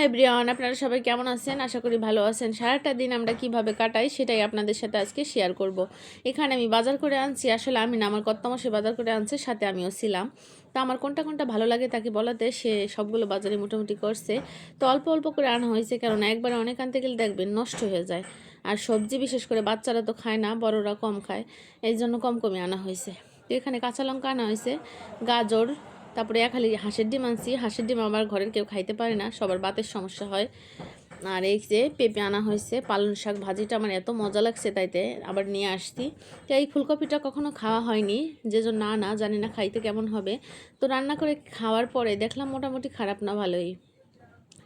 Everyone, আপনারা সবাই কেমন আছেন? আশা করি ভালো আছেন। সারাটা দিন আমরা কিভাবে কাটাই সেটাই আপনাদের সাথে আজকে শেয়ার করব। এখানে আমি বাজার করে আনছি, আসলে আমি না, আমার কর্তামশাই বাজার করে আনছে, সাথে আমিও ছিলাম। তো আমার কোনটা কোনটা ভালো লাগে তাকে বলাতে সে সবগুলো বাজারে মোটামুটি করছে। তো অল্প অল্প করে আনা হয়েছে, কারণ একবারে অনেক আনতে গেলে দেখবেন নষ্ট হয়ে যায়। আর সবজি বিশেষ করে বাচ্চারা তো খায় না, বড়রা কম খায়, এই জন্য কম কমে আনা হয়েছে। তো এখানে কাঁচা লঙ্কা আনা হয়েছে, গাজর, তারপরে খালি হাঁসের ডিম আনছি। হাঁসের ডিম আমার ঘরের কেউ খাইতে পারে না, সবার বাতের সমস্যা হয়। আর এই যে পেঁপে আনা হয়েছে, পালং শাক ভাজিটা আমার এত মজা লাগছে, তাইতে আবার নিয়ে আসছি। তো এই ফুলকপিটা কখনো খাওয়া হয়নি, যে জন্য না জানি না খাইতে কেমন হবে। তো রান্না করে খাওয়ার পরে দেখলাম মোটামুটি খারাপ না, ভালোই।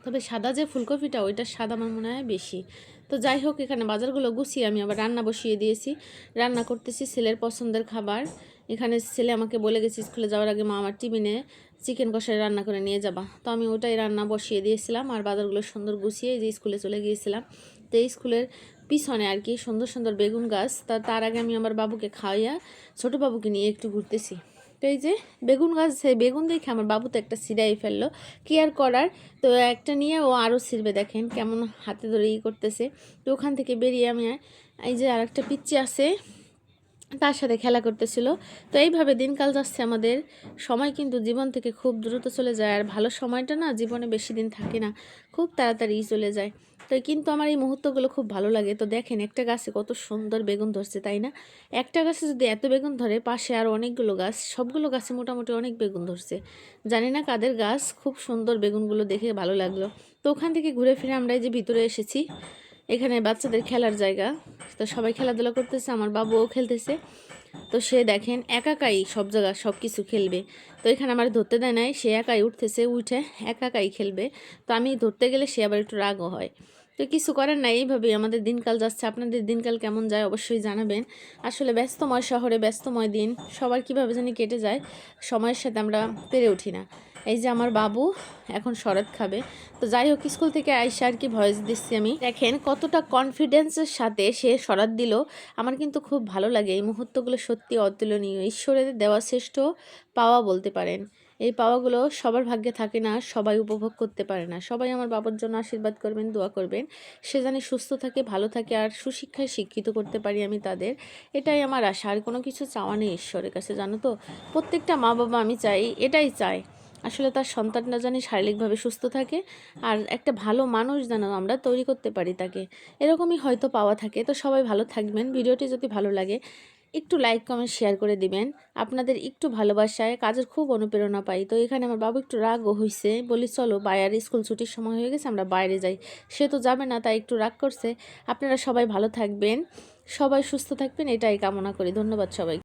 তবে সাদা যে ফুলকপিটা, ওইটার স্বাদ আমার মনে হয় বেশি। তো যাই হোক, এখানে বাজারগুলো গুছিয়ে আমি আবার রান্না বসিয়ে দিয়েছি। রান্না করতেছি ছেলের পছন্দের খাবার। এখানে ছেলে আমাকে বলে গেছে স্কুলে যাওয়ার আগে, মা আমার টিফিনে চিকেন কষাই রান্না করে নিয়ে যাবা। তো আমি ওটাই রান্না বসিয়ে দিয়েছিলাম, আর বাজারগুলো সুন্দর গুছিয়ে যে স্কুলে চলে গিয়েছিলাম। তো এই স্কুলের পিছনে আর কি সুন্দর সুন্দর বেগুন গাছ। তার আগে আমি আমার বাবুকে খাওয়াইয়া ছোটো বাবুকে নিয়ে একটু ঘুরতেছি। তো এই যে বেগুন গাছ, সেই বেগুন দেখে আমার বাবু তো একটা ছিঁড়াই ফেললো, কি আর করার। তো একটা নিয়ে ও আরও ছিঁড়বে, দেখেন কেমন হাতে ধরে করতেছে। তো ওখান থেকে বেরিয়ে আমি এই যে আরেকটা পিচ্চি আছে, তার সাথে খেলা করতেছিল। তো এইভাবে দিনকাল যাচ্ছে আমাদের। সময় কিন্তু জীবন থেকে খুব দ্রুত চলে যায়, আর ভালো সময়টা না জীবনে বেশি দিন থাকে না, খুব তাড়াতাড়ি চলে যায়। তো কিন্তু আমার এই মুহূর্তগুলো খুব ভালো লাগে। তো দেখেন একটা গাছে কত সুন্দর বেগুন ধরছে, তাই না? একটা গাছে যদি এত বেগুন ধরে, পাশে আর অনেকগুলো গাছ, সবগুলো গাছে মোটামুটি অনেক বেগুন ধরছে। জানি না কাদের গাছ, খুব সুন্দর বেগুনগুলো দেখে ভালো লাগলো। তো ওখান থেকে ঘুরে ফিরে আমরা এই যে ভিতরে এসেছি, এখানে বাচ্চাদের খেলার জায়গা। তো সবাই খেলাধুলা করতেছে, আমার বাবুও খেলতেছে। তো সে দেখেন একাকাই সব জায়গা সব কিছু খেলবে। তো এখানে আমার ধরতে দেয় নাই, সে একাই উঠতেছে, উঠে একাকাই খেলবে। তো আমি ধরতে গেলে সে আবার একটু রাগও হয়। তো কিছু করার নাই, এইভাবেই আমাদের দিনকাল যাচ্ছে। আপনাদের দিনকাল কেমন যায় অবশ্যই জানাবেন। আসলে ব্যস্তময় শহরে ব্যস্তময় দিন সবার কীভাবে জানি কেটে যায়, সময়ের সাথে আমরা পেরে উঠি না। এই যে আমার বাবু এখন শরৎ খাবে। তো যাই হোক, স্কুল থেকে আইসা আর কি ভয়েস দিচ্ছি আমি, দেখেন কতটা কনফিডেন্সের সাথে সে শরৎ দিল। আমার কিন্তু খুব ভালো লাগে এই মুহূর্তগুলো, সত্যি অতুলনীয়, ঈশ্বরের দেওয়া শ্রেষ্ঠ পাওয়া বলতে পারেন। এই পাওয়াগুলো সবার ভাগ্যে থাকে না, সবাই উপভোগ করতে পারে না। সবাই আমার বাবার জন্য আশীর্বাদ করবেন, দোয়া করবেন, সে জানি সুস্থ থাকে, ভালো থাকে, আর সুশিক্ষায় শিক্ষিত করতে পারি আমি তাদের। এটাই আমার আশা, আর কোনো কিছু চাওয়া নেই ঈশ্বরের কাছে, জানো তো। প্রত্যেকটা মা বাবা আমি চাই, এটাই চাই আসলে, তার সন্তানটা জানি শারীরিকভাবে সুস্থ থাকে, আর একটা ভালো মানুষ যেন আমরা তৈরি করতে পারি তাকে। এরকমই হয়তো পাওয়া থাকে। তো সবাই ভালো থাকবেন। ভিডিওটি যদি ভালো লাগে একটু লাইক কমেন্ট শেয়ার করে দিবেন। আপনাদের একটু ভালোবাসায় কাজের খুব অনুপ্রেরণা পাই। তো এখানে আমার বাবু একটু রাগও হয়েছে, বলি চলো বাইরে, স্কুল ছুটির সময় হয়ে গেছে, আমরা বাইরে যাই। সে তো যাবে না, তাই একটু রাগ করছে। আপনারা সবাই ভালো থাকবেন, সবাই সুস্থ থাকবেন, এটাই কামনা করি। ধন্যবাদ সবাই।